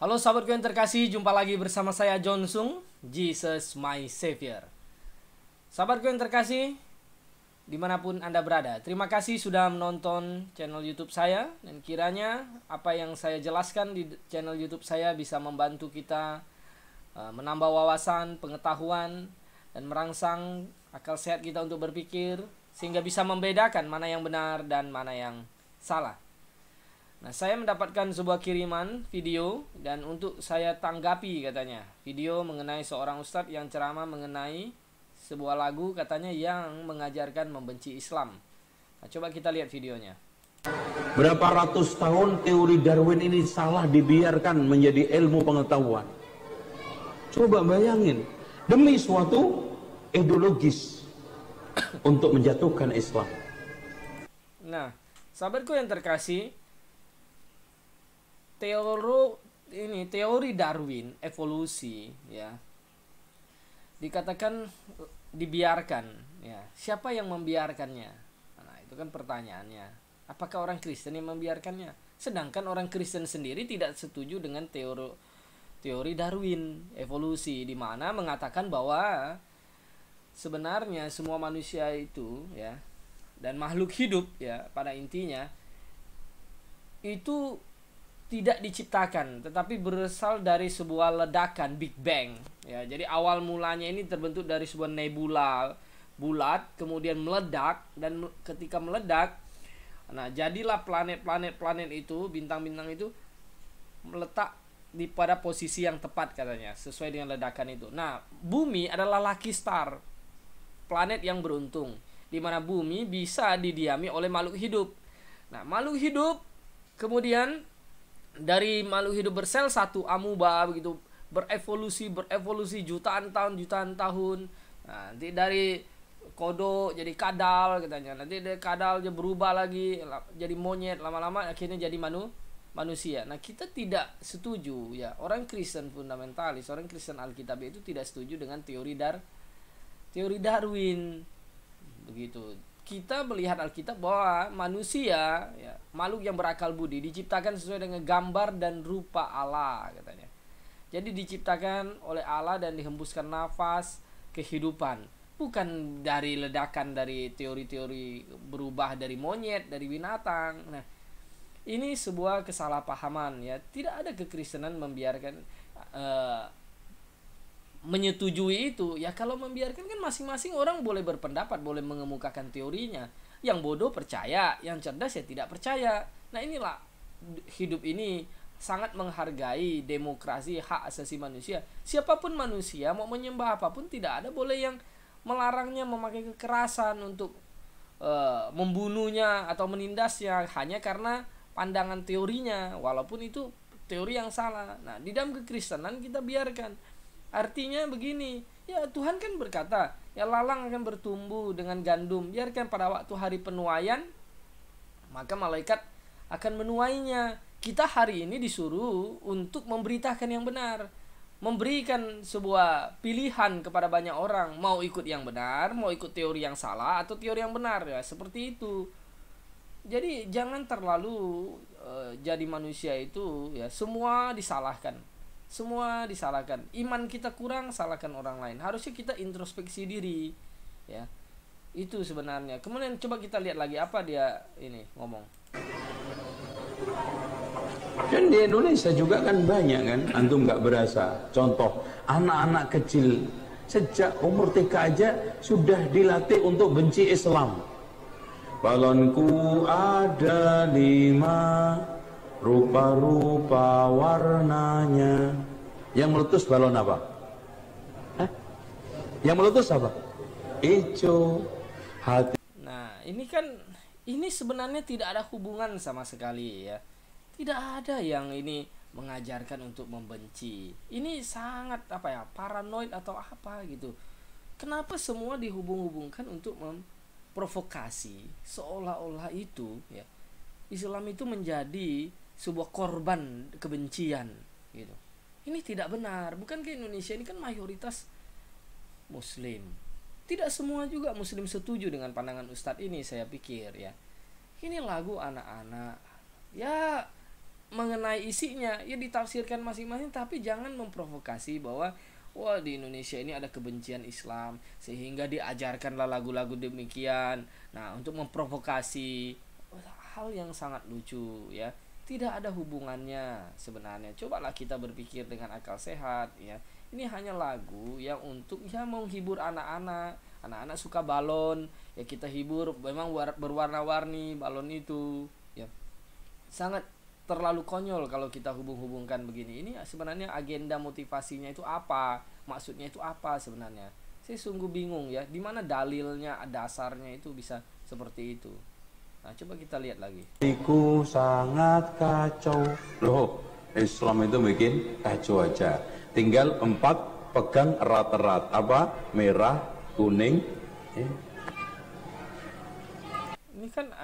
Halo sahabatku yang terkasih, jumpa lagi bersama saya John Sung, Jesus My Savior. Sahabatku yang terkasih, dimanapun Anda berada, terima kasih sudah menonton channel YouTube saya. Dan kiranya apa yang saya jelaskan di channel YouTube saya bisa membantu kita menambah wawasan, pengetahuan, dan merangsang akal sehat kita untuk berpikir, sehingga bisa membedakan mana yang benar dan mana yang salah. Nah, saya mendapatkan sebuah kiriman video dan untuk saya tanggapi katanya. Video mengenai seorang ustadz yang ceramah mengenai sebuah lagu katanya yang mengajarkan membenci Islam. Nah, coba kita lihat videonya. Berapa ratus tahun teori Darwin ini salah dibiarkan menjadi ilmu pengetahuan. Coba bayangin, demi suatu ideologis untuk menjatuhkan Islam. Nah, sahabatku yang terkasih, teori Darwin evolusi ya dikatakan dibiarkan ya. Siapa yang membiarkannya? Nah, itu kan pertanyaannya. Apakah orang Kristen yang membiarkannya? Sedangkan orang Kristen sendiri tidak setuju dengan teori Darwin evolusi, di mana mengatakan bahwa sebenarnya semua manusia itu ya dan makhluk hidup ya pada intinya itu tidak diciptakan, tetapi berasal dari sebuah ledakan Big Bang. Ya, jadi awal mulanya ini terbentuk dari sebuah nebula bulat, kemudian meledak, dan ketika meledak, nah jadilah planet itu, bintang-bintang itu meletak pada posisi yang tepat katanya, sesuai dengan ledakan itu. Nah, bumi adalah lucky star, planet yang beruntung, di mana bumi bisa didiami oleh makhluk hidup. Nah, makhluk hidup kemudian dari makhluk hidup bersel satu amuba begitu berevolusi jutaan tahun. Nah, nanti dari kodok jadi kadal katanya, nanti dari kadal dia berubah lagi jadi monyet, lama-lama akhirnya jadi manusia. Nah, kita tidak setuju ya, orang Kristen fundamentalis, orang Kristen Alkitab itu tidak setuju dengan teori Darwin begitu. Kita melihat Alkitab bahwa manusia ya, makhluk yang berakal budi, diciptakan sesuai dengan gambar dan rupa Allah katanya. Jadi diciptakan oleh Allah dan dihembuskan nafas kehidupan, bukan dari ledakan dari teori-teori berubah dari monyet, dari binatang. Nah, ini sebuah kesalahpahaman ya. Tidak ada kekristenan membiarkan menyetujui itu ya. Kalau membiarkan kan masing-masing orang boleh berpendapat, boleh mengemukakan teorinya. Yang bodoh percaya, yang cerdas ya tidak percaya. Nah, inilah hidup ini sangat menghargai demokrasi, hak asasi manusia. Siapapun manusia mau menyembah apapun, tidak ada boleh yang melarangnya memakai kekerasan untuk membunuhnya atau menindasnya hanya karena pandangan teorinya, walaupun itu teori yang salah. Nah, di dalam kekristenan kita biarkan. Artinya begini, ya Tuhan kan berkata, ya lalang akan bertumbuh dengan gandum. Biarkan pada waktu hari penuaian, maka malaikat akan menuainya. Kita hari ini disuruh untuk memberitakan yang benar, memberikan sebuah pilihan kepada banyak orang, mau ikut yang benar, mau ikut teori yang salah atau teori yang benar ya, seperti itu. Jadi jangan terlalu jadi manusia itu ya semua disalahkan. Semua disalahkan. Iman kita kurang, salahkan orang lain. Harusnya kita introspeksi diri. Ya. Itu sebenarnya. Kemudian coba kita lihat lagi apa dia ini ngomong. Dan di Indonesia juga kan banyak kan, antum nggak berasa. Contoh, anak-anak kecil sejak umur TK aja sudah dilatih untuk benci Islam. Balonku ada 5, rupa-rupa warnanya. Yang meletus balon apa? Hah? Yang meletus apa? Ijo. Hati. Nah, ini sebenarnya tidak ada hubungan sama sekali ya. Tidak ada yang ini mengajarkan untuk membenci. Ini sangat paranoid atau apa gitu. Kenapa semua dihubung-hubungkan untuk memprovokasi seolah-olah itu ya, Islam itu menjadi sebuah korban kebencian gitu. Ini tidak benar. Bukan ke Indonesia ini kan mayoritas Muslim. Tidak semua juga Muslim setuju dengan pandangan Ustadz ini, saya pikir ya. Ini lagu anak-anak. Ya mengenai isinya ya ditafsirkan masing-masing, tapi jangan memprovokasi bahwa wah di Indonesia ini ada kebencian Islam sehingga diajarkanlah lagu-lagu demikian. Nah, untuk memprovokasi hal yang sangat lucu ya. Tidak ada hubungannya sebenarnya. Cobalah kita berpikir dengan akal sehat ya. Ini hanya lagu yang untuk ya menghibur anak-anak. Anak-anak suka balon, ya kita hibur, memang berwarna-warni balon itu ya. Sangat terlalu konyol kalau kita hubung-hubungkan begini. Ini sebenarnya agenda motivasinya itu apa? Maksudnya itu apa sebenarnya? Saya sungguh bingung ya. Di mana dalilnya, dasarnya itu bisa seperti itu? Nah, coba kita lihat lagi. Iku sangat kacau. Loh, Islam itu bikin kacau aja. Tinggal 4 pegang erat-erat. Apa? Merah, kuning. Ini kan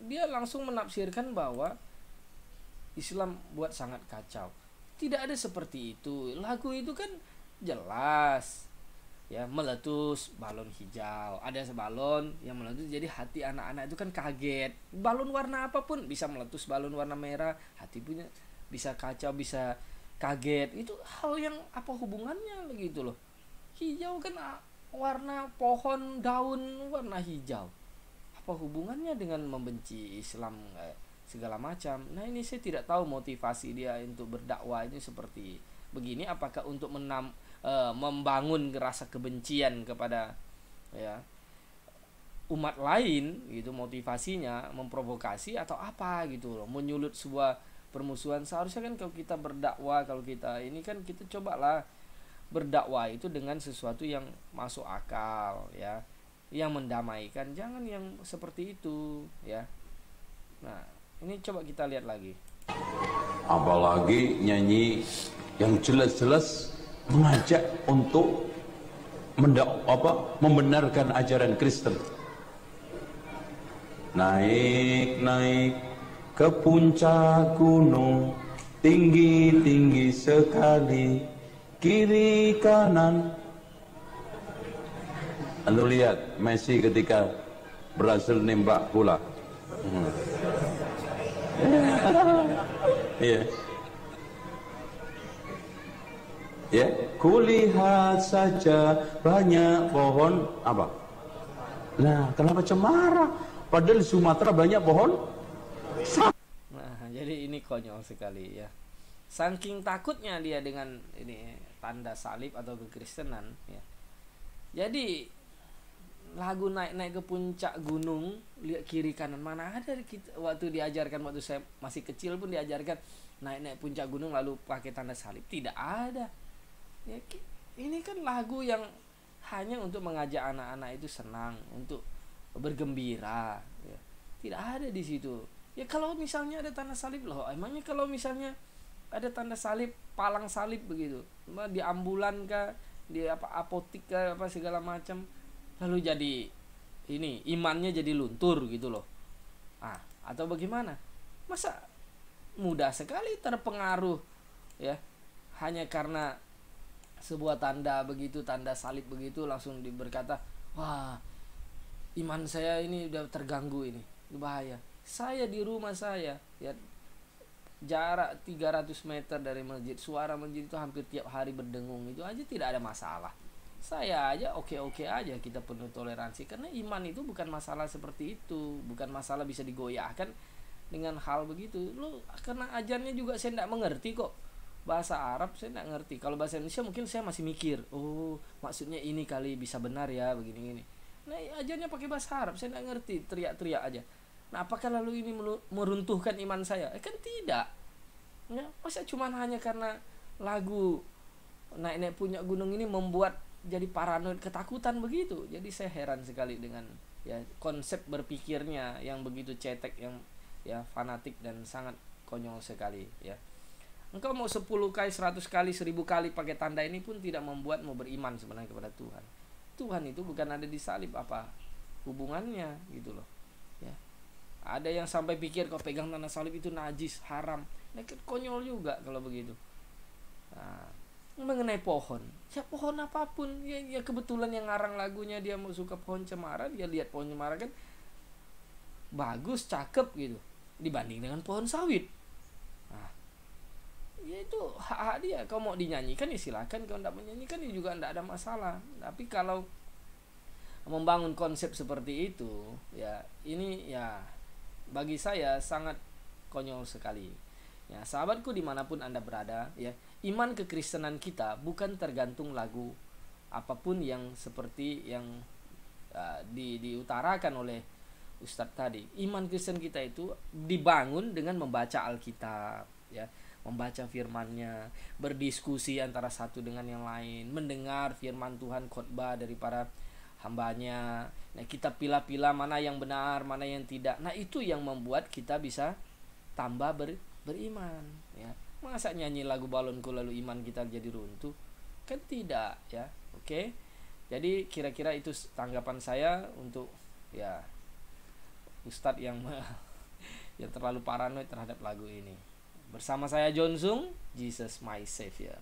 dia langsung menafsirkan bahwa Islam buat sangat kacau. Tidak ada seperti itu. Lagu itu kan jelas ya, meletus balon hijau, ada sebalon yang meletus, jadi hati anak-anak itu kan kaget. Balon warna apapun bisa meletus, balon warna merah hati punya bisa kacau, bisa kaget. Itu hal yang apa hubungannya begitu loh. Hijau kan warna pohon, daun warna hijau, apa hubungannya dengan membenci Islam segala macam. Nah, ini saya tidak tahu motivasi dia untuk berdakwah ini seperti begini, apakah untuk membangun rasa kebencian kepada ya umat lain gitu, motivasinya memprovokasi atau apa gitu loh, menyulut sebuah permusuhan. Seharusnya kan kalau kita berdakwah, kalau kita ini kan kita cobalah berdakwah itu dengan sesuatu yang masuk akal ya, yang mendamaikan, jangan yang seperti itu ya. Nah, ini coba kita lihat lagi. Apalagi nyanyi yang jelas-jelas mengajak untuk membenarkan ajaran Kristen. Naik ke puncak gunung, tinggi-tinggi sekali, kiri kanan. Anda lihat Messi ketika berhasil nembak bola. Iya. Ya, kulihat saja banyak pohon apa? Nah, kenapa cemara? Padahal di Sumatera banyak pohon. Nah, jadi ini konyol sekali ya. Saking takutnya dia dengan ini tanda salib atau kekristenan ya. Jadi lagu naik ke puncak gunung, lihat kiri kanan, mana ada kita waktu diajarkan, waktu saya masih kecil pun diajarkan naik puncak gunung lalu pakai tanda salib, tidak ada ya. Ini kan lagu yang hanya untuk mengajak anak-anak itu senang, untuk bergembira ya. Tidak ada di situ ya. Kalau misalnya ada tanda salib loh, emangnya kalau misalnya ada tanda salib, palang salib begitu di ambulan kah, di apotik kah, apa segala macam, lalu jadi ini imannya jadi luntur gitu loh. Atau bagaimana? Masa mudah sekali terpengaruh ya, hanya karena sebuah tanda begitu, tanda salib begitu, langsung berkata, wah iman saya ini udah terganggu, ini bahaya. Saya di rumah saya ya, jarak 300 meter dari masjid, suara masjid itu hampir tiap hari berdengung, itu aja tidak ada masalah. Saya aja oke-oke aja, kita penuh toleransi, karena iman itu bukan masalah seperti itu, bukan masalah bisa digoyahkan dengan hal begitu. Lo karena ajarnya juga saya tidak mengerti kok, bahasa Arab saya tidak ngerti. Kalau bahasa Indonesia mungkin saya masih mikir, oh maksudnya ini kali, bisa benar ya begini-gini. Nah, ajarnya pakai bahasa Arab saya tidak ngerti, teriak-teriak aja. Nah, apakah lalu ini meruntuhkan iman saya? Kan tidak ya. Masa cuma hanya karena lagu naik puncak gunung ini membuat jadi paranoid, ketakutan begitu. Jadi saya heran sekali dengan ya konsep berpikirnya yang begitu cetek, yang ya fanatik dan sangat konyol sekali ya. Engkau mau 10 kali, 100 kali, 1000 kali pakai tanda ini pun tidak membuatmu beriman sebenarnya kepada Tuhan. Tuhan itu bukan ada di salib, apa hubungannya gitu loh ya. Ada yang sampai pikir kau pegang tanda salib itu najis, haram. Nah, konyol juga kalau begitu. Nah, mengenai pohon, ya pohon apapun ya kebetulan yang ngarang lagunya dia mau suka pohon cemara, dia lihat pohon cemara kan bagus, cakep gitu, dibanding dengan pohon sawit. itu hak-hak dia. Kau mau dinyanyikan ya silakan, kau tidak menyanyikan ya juga tidak ada masalah. Tapi kalau membangun konsep seperti itu, ya ini ya bagi saya sangat konyol sekali. Ya, sahabatku dimanapun Anda berada, ya, iman kekristenan kita bukan tergantung lagu apapun yang seperti yang diutarakan oleh Ustadz tadi. Iman Kristen kita itu dibangun dengan membaca Alkitab, ya, membaca firman-Nya, berdiskusi antara satu dengan yang lain, mendengar firman Tuhan, khotbah dari para hambanya. Nah, kita pilah-pilah mana yang benar, mana yang tidak. Nah, itu yang membuat kita bisa tambah beriman, ya. Masa nyanyi lagu balonku lalu iman kita jadi runtuh? Kan tidak, ya. Oke. Jadi kira-kira itu tanggapan saya untuk ya Ustadz yang yang terlalu paranoid terhadap lagu ini. Bersama saya John Sung, Jesus My Savior.